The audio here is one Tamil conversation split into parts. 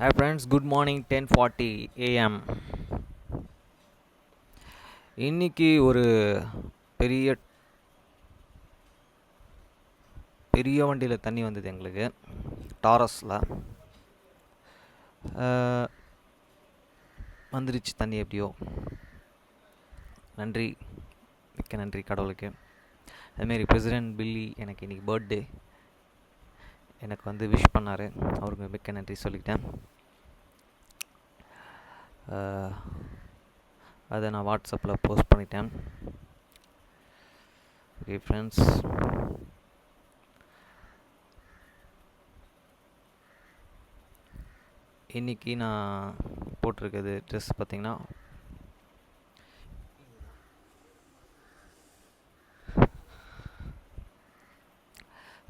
Hi friends, good morning. 10:40 AM. இன்னைக்கு ஒரு பெரிய பெரிய வண்டியில் தண்ணி வந்தது எங்களுக்கு டாரஸில். வந்துருச்சு தண்ணி எப்படியோ. நன்றி, மிக்க நன்றி கடவுளுக்கு. அதுமாரி பிரசிடெண்ட் பில்லி எனக்கு இன்றைக்கி பர்த்டே, எனக்கு வந்து விஷ் பண்ணார். அவருக்கு மிக்க நன்றி சொல்லிட்டேன். அதை நான் வாட்ஸ்அப்பில் போஸ்ட் பண்ணிட்டேன். ஓகே ஃப்ரெண்ட்ஸ், இன்றைக்கி நான் போட்டிருக்கிறது ட்ரெஸ் பார்த்திங்கன்னா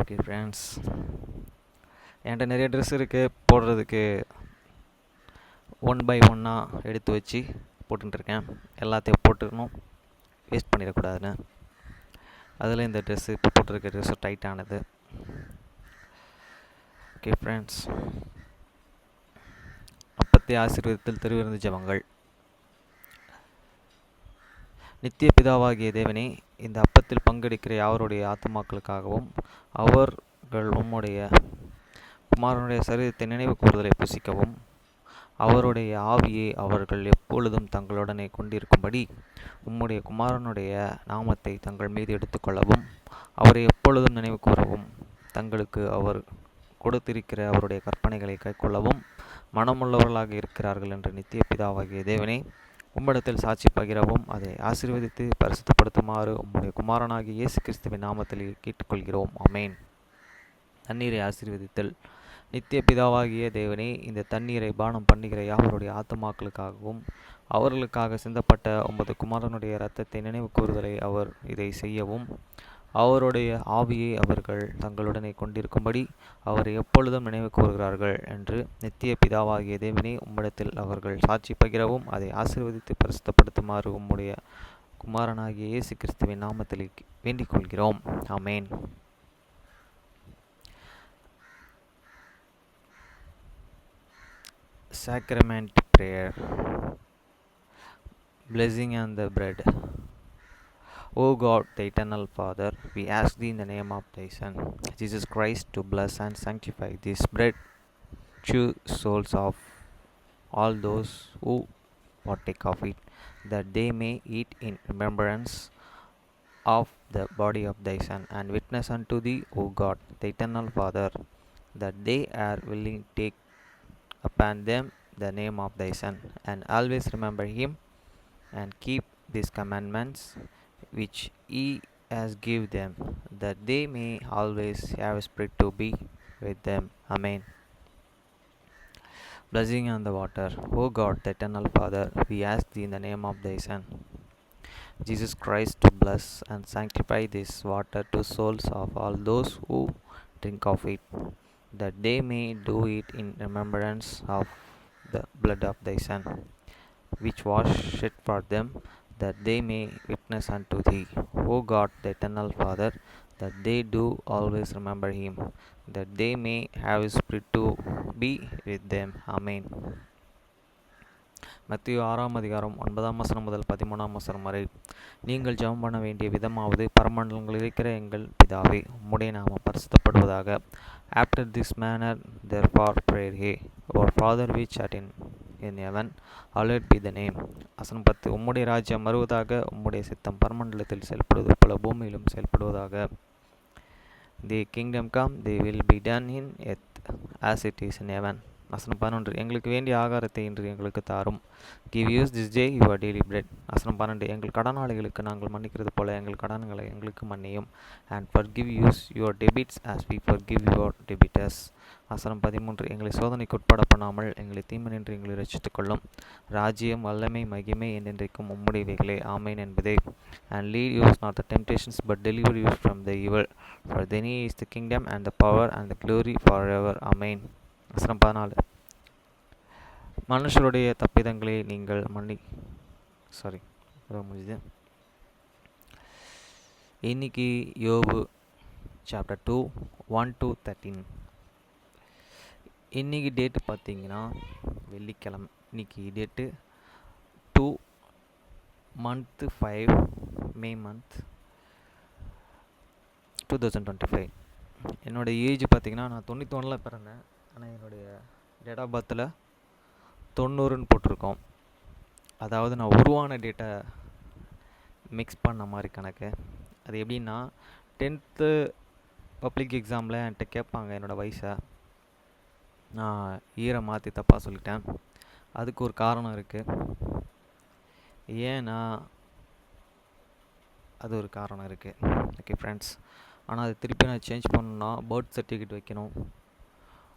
ஓகே ஃப்ரெண்ட்ஸ், என்கிட்ட நிறைய ட்ரெஸ் இருக்குது போடுறதுக்கு. 1 by 1 எடுத்து வச்சு போட்டுருக்கேன். எல்லாத்தையும் போட்டுக்கணும், வேஸ்ட் பண்ணிடக்கூடாதுன்னு. அதில் இந்த ட்ரெஸ்ஸு இப்போ போட்டிருக்க ட்ரெஸ்ஸு டைட்டானது. ஓகே ஃப்ரெண்ட்ஸ், அப்பத்தை ஆசீர்வாதத்தில் திருவிருந்து ஜெபங்கள். நித்திய பிதாவாகிய தேவனே, இந்த அப்பத்தில் பங்கெடுக்கிற யாவருடைய ஆத்துமாக்களுக்காகவும் அவர்கள் உம்முடைய குமாரனுடைய சரீரத்தை நினைவு கூறுதலை புசிக்கவும் அவருடைய ஆவியை அவர்கள் எப்பொழுதும் தங்களுடனே கொண்டிருக்கும்படி உம்முடைய குமாரனுடைய நாமத்தை தங்கள் மீது எடுத்துக்கொள்ளவும் அவரை எப்பொழுதும் நினைவு கூறவும் தங்களுக்கு அவர் கொடுத்திருக்கிற அவருடைய கற்பனைகளை கைக்கொள்ளவும் மனமுள்ளவர்களாக இருக்கிறார்கள் என்று நித்திய பிதாவாகிய தேவனே, உம்மிடத்தில் சாட்சி பகிரவும் அதை ஆசீர்வதித்து பரிசுத்தப்படுத்துமாறு உம்முடைய குமாரனாகிய இயேசு கிறிஸ்துவின் நாமத்தில் கேட்டுக்கொள்கிறோம். ஆமேன். தண்ணீரை ஆசீர்வதித்தல். நித்திய பிதாவாகிய தேவனே, இந்த தண்ணீரை பானம் பண்ணுகிற யாவருடைய ஆத்துமாக்களுக்காகவும் அவர்களுக்காக சிந்தப்பட்ட உமது குமாரனுடைய இரத்தத்தை நினைவு கூறுதலை அவர் இதை செய்யவும் அவருடைய ஆவியை அவர்கள் தங்களுடனே கொண்டிருக்கும்படி அவரை எப்பொழுதும் நினைவு கூறுகிறார்கள் என்று நித்திய பிதாவாகிய தேவனே, உம்மிடத்தில் அவர்கள் சாட்சி பகிரவும் அதை ஆசீர்வதித்து பரிசுத்தப்படுத்துமாறு உம்முடைய குமாரனாகிய இயேசு கிறிஸ்துவின் நாமத்தில் வேண்டிக் கொள்கிறோம். ஆமேன். Sacrament prayer. Blessing and the bread. O God, the eternal Father, we ask thee in the name of thy Son, Jesus Christ, to bless and sanctify this bread, true souls of all those who partake of it, that they may eat in remembrance of the body of thy Son, and witness unto thee, O God, the eternal Father, that they are willing to take upon them the name of thy Son, and always remember him, and keep these commandments which he has give them, that they may always have a spirit to be with them. Amen. Blessing on the water. O God, the eternal Father, we ask thee in the name of thy Son, Jesus Christ, to bless and sanctify this water to souls of all those who drink of it, that they may do it in remembrance of the blood of thy Son, which was shed for them, that they may witness unto thee, O God, the eternal Father, that they do always remember him, that they may have his spirit to be with them. Amen. மத்தேயு 6 முதல் 13 வரை. நீங்கள் ஜெபம் பண்ண வேண்டிய விதமாவது, பரமண்டலங்களில் இருக்கிற எங்கள் பிதாவே, உம்முடைய நாமம் பரிசுத்தப்படுவதாக. After this manner therefore pray ye, our Father which art in heaven, hallowed be the name. வசனம் 10. உம்முடைய ராஜ்யம் வருவதாக, உம்முடைய சித்தம் பரமண்டலத்தில் செயல்படுவது போல பூமியிலும் செயல்படுவதாக. The kingdom come, they will be done in earth as it is in heaven. வசனம் 11. எங்களுக்கு வேண்டிய ஆகாரத்தை இன்று எங்களுக்கு தாரும். Give us this day your daily bread. வசனம் 12. எங்கள் கடனாளிகளுக்கு நாங்கள் மன்னிக்கிறது போல எங்கள் கடன்களை எங்களுக்கு மன்னியும். And forgive us your debits as we forgive your debtors. வசனம் 13. எங்களை சோதனைக்கு உட்பட பண்ணாமல் எங்களை தீமையின்றி எங்களை ரட்சித்துக் கொள்ளும். ராஜ்யம், வல்லமை, மகிமை என்றென்றைக்கும் உம்முடையவைகளே. ஆமேன் என்பதே. And lead us not the temptations, but deliver us from the evil. For thine is the kingdom and the power and the glory forever. Amen. வசனம் 14. மனுஷருடைய தப்பிதங்களை நீங்கள் முடியுது. இன்னைக்கு யோபு சாப்டர் 2 1 to 13. இன்றைக்கி டேட்டு பார்த்தீங்கன்னா வெள்ளிக்கிழமை. இன்றைக்கி டேட்டு 2 month 5 May month 2025. என்னோடய ஏஜ் பார்த்திங்கன்னா நான் 91 பிறந்தேன். ஆனால் என்னுடைய டேட் ஆஃப் பர்த்தில் 90ன்னு போட்டிருக்கோம். அதாவது நான் உருவான டேட்டை மிக்ஸ் பண்ண மாதிரி கணக்கு. அது எப்படின்னா 10th பப்ளிக் எக்ஸாமில் என்கிட்ட கேட்பாங்க என்னோடய வயசை. நான் ஈரை மாற்றி தப்பாக சொல்லிட்டேன். அதுக்கு ஒரு காரணம் இருக்குது. ஏன்னா அது ஒரு காரணம் இருக்குது. ஓகே ஃப்ரெண்ட்ஸ், ஆனால் அது திருப்பி நான் சேஞ்ச் பண்ணணுன்னா பர்த் சர்டிஃபிகேட் வைக்கணும்.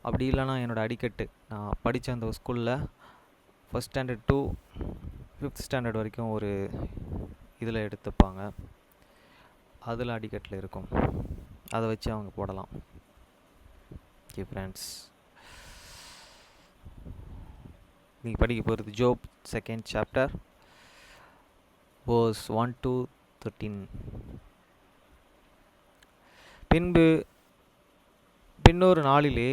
அப்படி இல்லைனா என்னோடய அடிக்கட்டு, நான் படித்த அந்த ஸ்கூலில் 1st standard to 5th standard வரைக்கும் ஒரு இதில் எடுத்துப்பாங்க. அதில் அடிக்கட்டில் இருக்கும். அதை வச்சு அவங்க போடலாம். ஓகே ஃப்ரெண்ட்ஸ், நீங்கள் படிக்க போகிறது ஜோப் 2nd chapter verse 1 to 13. பின்னொரு நாளிலே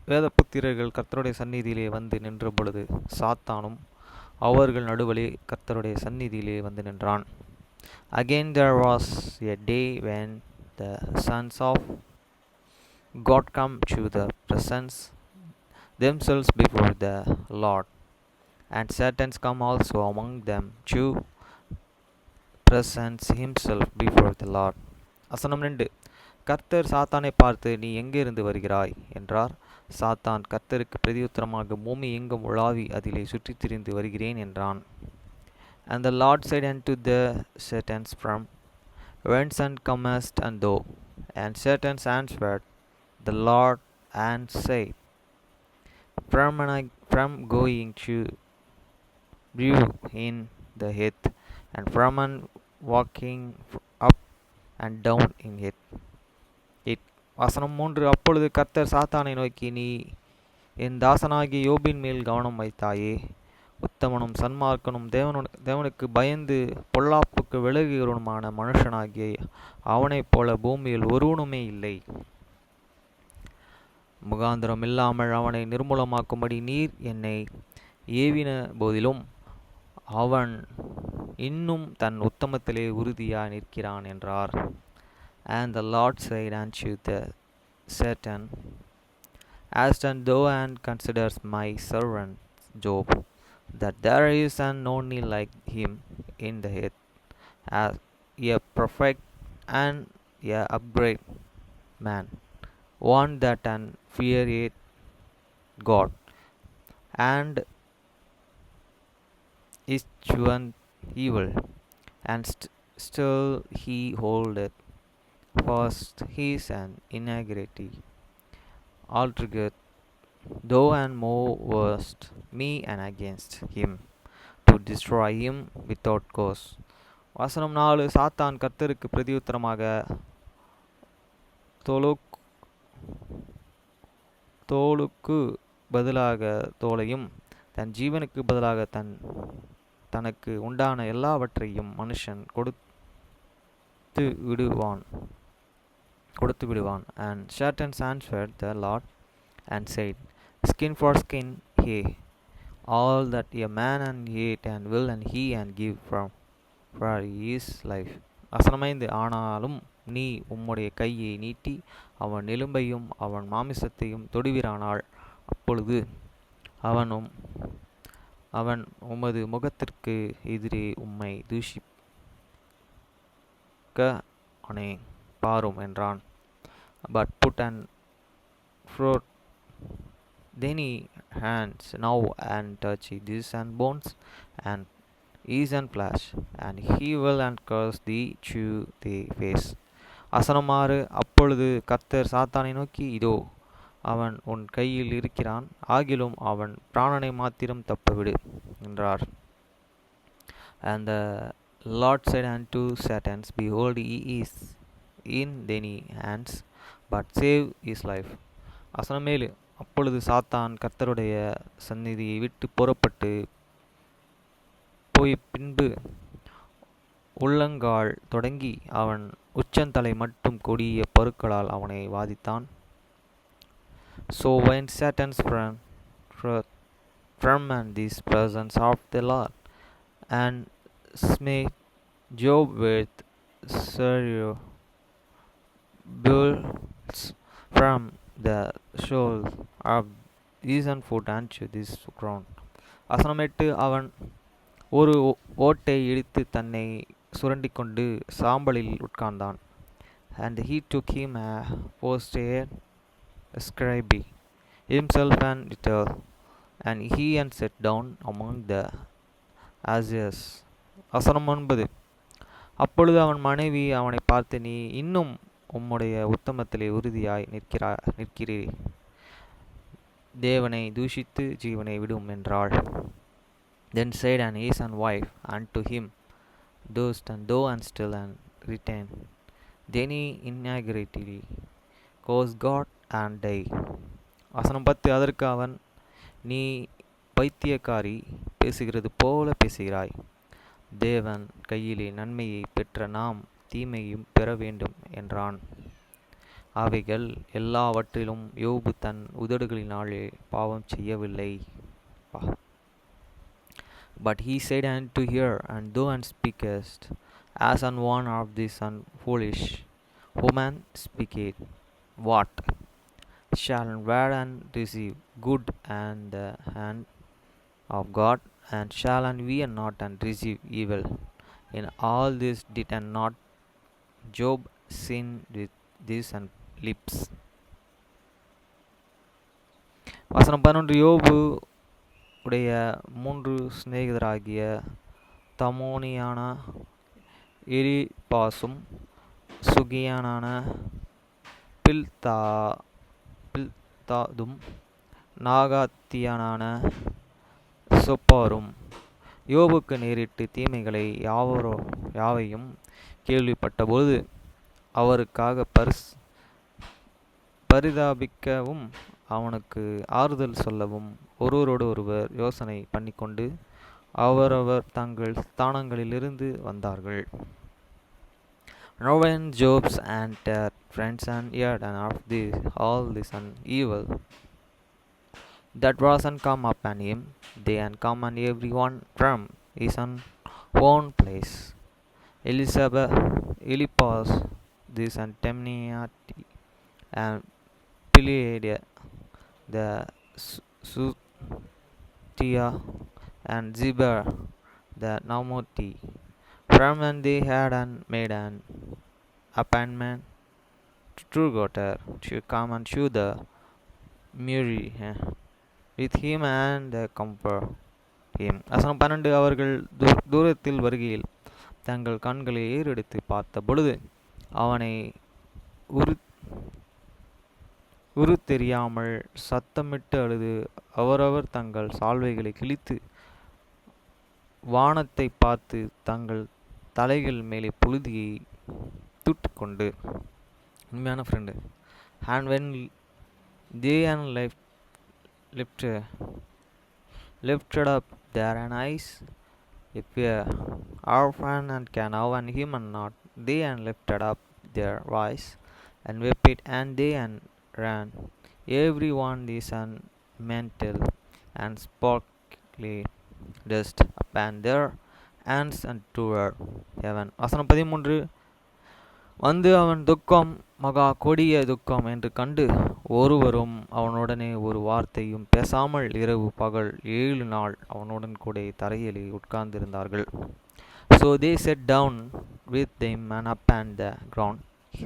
வேதபுத்திரர்கள் கர்த்தருடைய சந்நிதியிலே வந்து நின்ற பொழுது சாத்தானும் அவர்கள் நடுவிலே கர்த்தருடைய சந்நிதியிலே வந்து நின்றான். Again there was a day when the sons of God come to the presence themselves before the Lord, and Satan come also among them to present himself before the Lord. வசனம் 2. கர்த்தர் சாத்தானை பார்த்து, நீ எங்கிருந்து வருகிறாய் என்றார். சாத்தான் கர்த்தருக்கு பிரதியுத்தரமாக, பூமி எங்கும் உலாவி அதிலே சுற்றித் திரிந்து வருகிறேன் என்றான். And the Lord said unto the Satan, From whence comest thou? And Satan answered the Lord and said, From going to brew in the earth, and from walking up and down in it. வசனம் 3. அப்பொழுது கர்த்தர் சாத்தானை நோக்கி, நீ என் தாசனாகிய யோபின் மேல் கவனம் வைத்தாயே. உத்தமனும் சன்மார்க்கனும் தேவனுக்கு பயந்து பொல்லாப்புக்கு விலகுகிறவனுமான மனுஷனாகிய அவனைப் போல பூமியில் ஒருவனுமே இல்லை. முகாந்திரம் இல்லாமல் அவனை நிர்மூலமாக்கும்படி நீர் என்னை ஏவின போதிலும் அவன் இன்னும் தன் உத்தமத்திலே உறுதியாய் நிற்கிறான் என்றார். And the Lord said unto the Satan, Hast thou and considers my servant Job, that there is none like him in the earth, as a perfect and a upright man, one that feareth God, and is escheweth evil, and still he holdeth fast his integrity. Altogether thou and more worst me and against him, to destroy him without cause. வசனம் 4. சாத்தான் கர்த்தருக்கு பிரதியுத்தரமாக, தோலுக்கு பதிலாக தோலையும் தன் ஜீவனுக்கு பதிலாக தனக்கு உண்டான எல்லாவற்றையும் மனுஷன் கொடுத்து விடுவான். And Satan answered the Lord and said, Skin for skin, yea, all that a man eat and will and he and give for his life. வசனம் 5. ஆனாலும் நீ உம்முடைய கையை நீட்டி அவன் எலும்பையும் அவன் மாமிசத்தையும் தொடுவீரானால், அப்பொழுது அவன் உமது முகத்திற்கு எதிரே உம்மை தூஷிக்க பாரும் என்றான். But put an fruit thine hands now and touch this and bones and his and flesh, and he will curse thee to thy face. வசனம் 6. அப்பொழுது கர்த்தர் சாத்தானை நோக்கி, இதோ அவன் உன் கையில் இருக்கிறான், ஆகிலும் அவன் பிராணனை மாத்திரம் தப்பவிடு என்றார். And the Lord said unto Satan, Behold, he is in thine hands, but save his life. வசனம் 7. அப்பொழுது சாத்தான் கர்த்தருடைய சந்நிதியை விட்டு புறப்பட்டு போய் பின்பு உள்ளங்கால் தொடங்கி அவன் உச்சந்தலை மட்டும் கொடிய பருக்களால் அவனை வாதித்தான். So when Satan's from and these presence of the Lord, and smite Job with severe bulls from the shoal of his foot unto this ground. வசனம் 8 அவன் ஒரு ஓட்டை இடித்து தன்னை சுரண்டிக்கொண்டு சாம்பலில் உட்கார்ந்தான். And he took him a posted scribe himself an eater, and he and sat down among the ashes. வசனம் 9 அப்பொழுது அவன் மனைவி அவனை பார்த்து, நீ இன்னும் உம்முடைய உத்தமத்திலே உறுதியாய் நிற்கிறீர், தேவனை தூஷித்து ஜீவனை விடும் என்றாள். Then said an his and wife unto him, Dost and thou and still and retain, then he inagrately cause God and die. வசனம் 10 அதற்கு அவன், நீ பைத்தியக்காரி, பேசுகிறது போல பேசுகிறாய். தேவன் கையிலே நன்மையை பெற்ற நாம் தீமையும் பெற வேண்டும் என்றான். அவைகள் எல்லாவற்றிலும் யோபு தன் உதடுகளினாலே பாவம் செய்யவில்லை. But he said unto her, and thou and speakest, as on one of this foolish woman speaketh. What? Shall wear and receive good and the hand of God, and shall and we not and receive evil. In all this did and not Job sin with these and lips. வசனம் 11 யோபு உடைய 3 சிநேகிதராகிய தமோனியான எலிபாசும் சுகியானான பில்தாதும் நாகாத்தியனான சொப்பாரும் யோபுக்கு நேரிட்டு தீமைகளை யாவையும் கேள்விப்பட்டபோது அவருக்காக பரிதாபிக்கவும் அவனுக்கு ஆறுதல் சொல்லவும் ஒருவரோடு ஒருவர் யோசனை பண்ணிக்கொண்டு அவரவர் தங்கள் ஸ்தானங்களிலிருந்து வந்தார்கள். Now when Job's and their friends and heard and of this all this and evil that was and come upon him, they and come and every one from his own place. Eliphaz, this and Temniati, and Pileade, the Sutia, and Zibar, the Naumoti, from when they had and made an appointment to go there to come and shew the Mary with him and the comfort him. வசனம் 12 அவர்கள் தூரத்தில் வருகையில் தங்கள் கண்களை ஏறெடுத்து பார்த்த பொழுது அவனை உரு தெரியாமல் சத்தமிட்டு அழுது அவரவர் தங்கள் சால்வைகளை கிழித்து வானத்தை பார்த்து தங்கள் தலைகள் மேலே புழுதியை தூட்டிக்கொண்டு உண்மையான friend and when they and lifted up their eyes if our friend and can now and him and not they and lifted up their voice and wept and they and ran every one this and mantle and sparkly dust upon their hands and toward heaven. வசனம் 13 வந்து அவன் துக்கம் மகா கொடிய துக்கம் என்று கண்டு ஒருவரும் அவனுடனே ஒரு வார்த்தையும் பேசாமல் இரவு பகல் 7 நாள் அவனுடன் கூட தரையிலே உட்கார்ந்திருந்தார்கள். So they sat down with them and upon the ground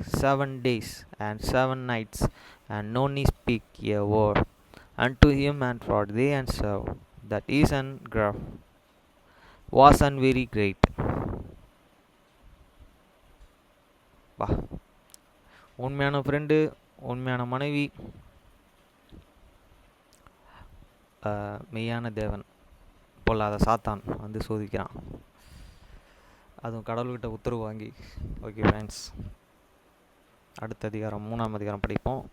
7 days and 7 nights, and no one speak a word unto him, and for they answer that his grief was very great. உண்மையான ஃப்ரெண்டு, உண்மையான மனைவி, மெய்யான தேவன் பொல்லாத சாத்தான் வந்து சோதிக்கிறான். அதுவும் கடவுள்கிட்ட உத்தரவு வாங்கி. ஓகே ஃப்ரெண்ட்ஸ், அடுத்த அதிகாரம் 3ஆம் அதிகாரம் படிப்போம்.